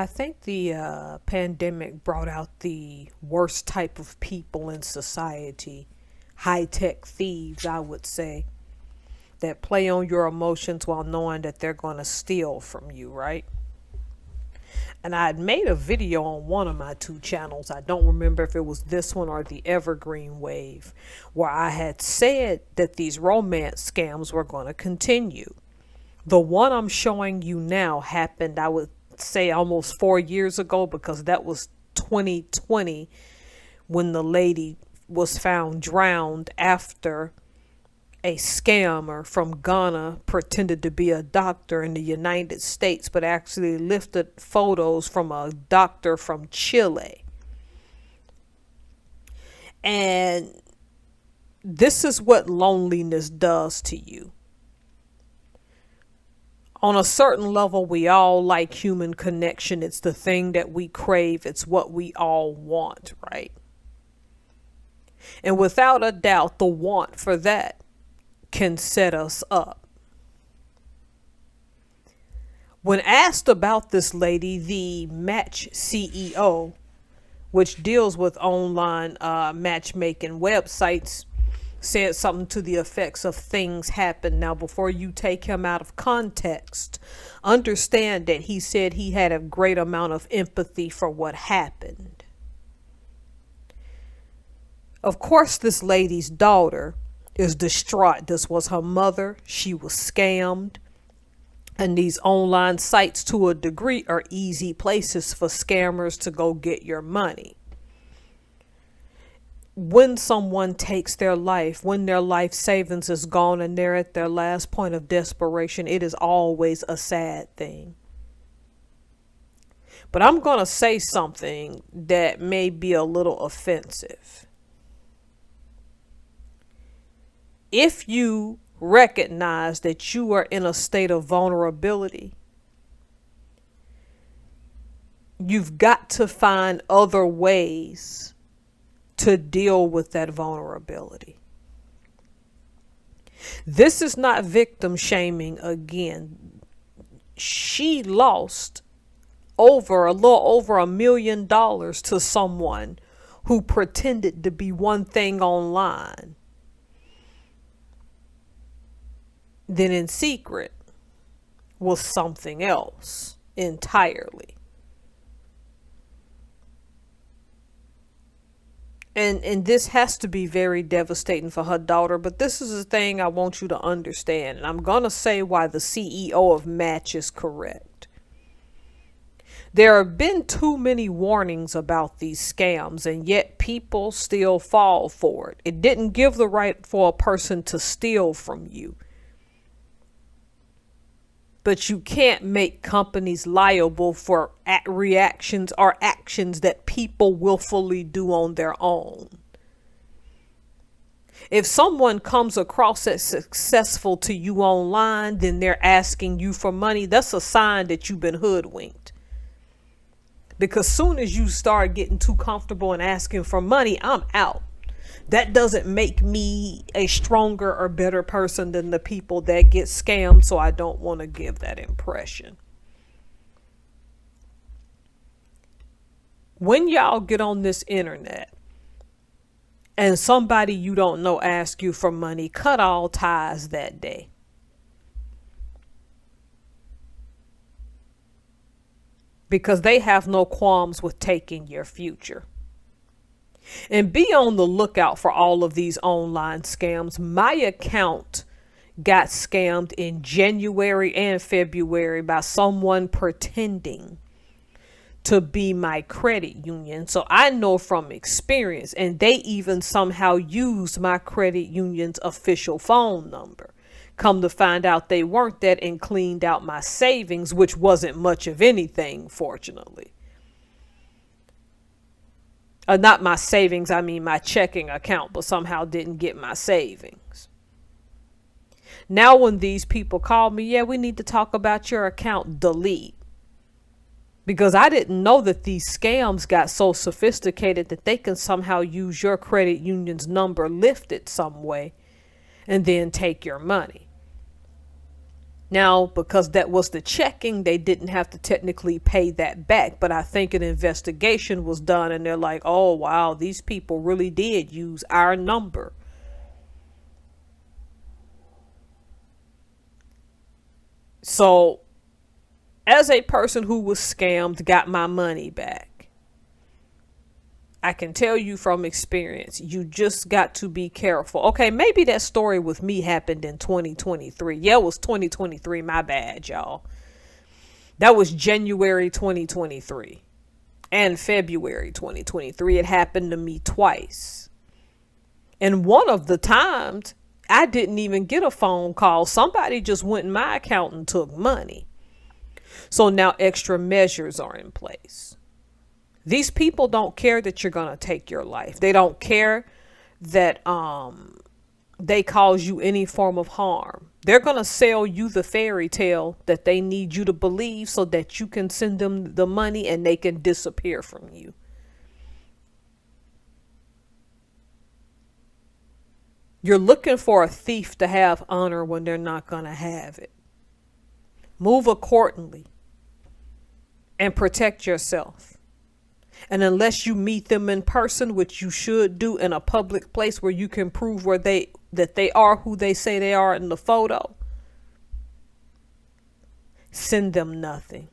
I think the pandemic brought out the worst type of people in society. High tech thieves, I would say, that play on your emotions while knowing that they're going to steal from you, right? And I had made a video on one of my two channels. I don't remember if it was this one or the Evergreen Wave, where I had said that these romance scams were going to continue. The one I'm showing you now happened, I would say, almost 4 years ago, because that was 2020 when the lady was found drowned after a scammer from Ghana pretended to be a doctor in the United States, but actually lifted photos from a doctor from Chile. And this is what loneliness does to you. On a certain level, we all like human connection. It's the thing that we crave. It's what we all want, right? And without a doubt, the want for that can set us up. When asked about this lady, the Match CEO, which deals with online matchmaking websites, said something to the effects of things happen. Now, before you take him out of context, understand that he said he had a great amount of empathy for what happened. Of course, this lady's daughter is distraught. This was her mother. She was scammed. And these online sites, to a degree, are easy places for scammers to go get your money. When someone takes their life, when their life savings is gone and they're at their last point of desperation, it is always a sad thing. But I'm going to say something that may be a little offensive. If you recognize that you are in a state of vulnerability, you've got to find other ways to deal with that vulnerability. This is not victim shaming again. She lost a little over $1 million to someone who pretended to be one thing online, then in secret was something else entirely. And this has to be very devastating for her daughter, but this is the thing I want you to understand, and I'm going to say why the CEO of Match is correct. There have been too many warnings about these scams, and yet people still fall for it. It didn't give the right for a person to steal from you. But you can't make companies liable for reactions or actions that people willfully do on their own. If someone comes across as successful to you online, then they're asking you for money. That's a sign that you've been hoodwinked. Because soon as you start getting too comfortable and asking for money, I'm out. That doesn't make me a stronger or better person than the people that get scammed, so I don't want to give that impression. When y'all get on this internet and somebody you don't know asks you for money, cut all ties that day. Because they have no qualms with taking your future. And be on the lookout for all of these online scams. My account got scammed in January and February by someone pretending to be my credit union. So I know from experience, and they even somehow used my credit union's official phone number. Come to find out they weren't that, and cleaned out my savings, which wasn't much of anything, fortunately. Not my savings, I mean my checking account, but somehow didn't get my savings. Now when these people call me, yeah, we need to talk about your account, delete. Because I didn't know that these scams got so sophisticated that they can somehow use your credit union's number, lift it some way, and then take your money. Now, because that was the checking, they didn't have to technically pay that back. But I think an investigation was done and they're like, oh, wow, these people really did use our number. So, as a person who was scammed, got my money back, I can tell you from experience, you just got to be careful. Okay, maybe that story with me happened in 2023. Yeah, it was 2023. My bad, y'all. That was January 2023 and February 2023. It happened to me twice. And one of the times, I didn't even get a phone call. Somebody just went in my account and took money. So now extra measures are in place. These people don't care that you're going to take your life. They don't care that they cause you any form of harm. They're going to sell you the fairy tale that they need you to believe so that you can send them the money and they can disappear from you. You're looking for a thief to have honor when they're not going to have it. Move accordingly and protect yourself. And unless you meet them in person, which you should do in a public place where you can prove that they are who they say they are in the photo, send them nothing.